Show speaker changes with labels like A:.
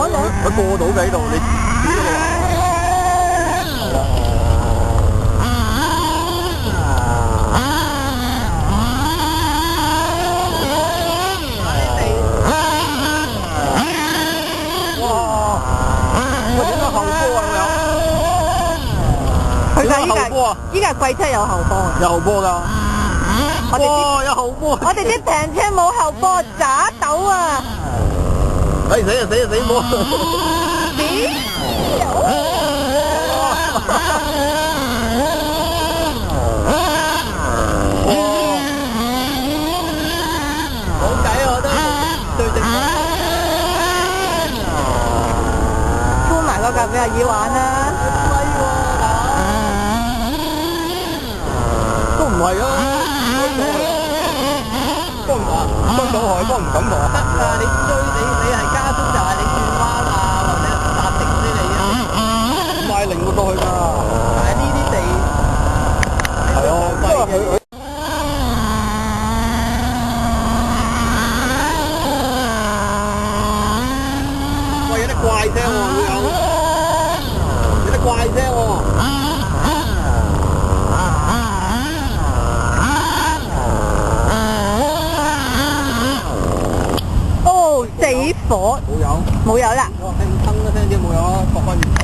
A: 佢過到嘅呢度，你知㗎喎。
B: 佢依家貴車有後波啊！
A: 有後波㗎。哇！有後波。
B: 我哋啲平車冇後波，渣斗啊！
A: 死冇！冇計啊！我覺得對正。
B: 鋪埋個架俾阿姨玩啦。
A: 都唔係啊！幫到海，幫唔敢落。得啊！你係加速就係你轉彎啊，或者剎停嗰啲你唔係靈活過去㗎。但係呢啲地係啊，因為佢喂有啲怪聲喎，有啲怪聲喎。
B: 死火！冇油啦！
A: 我聽一聲啫，冇油啊，駁翻完。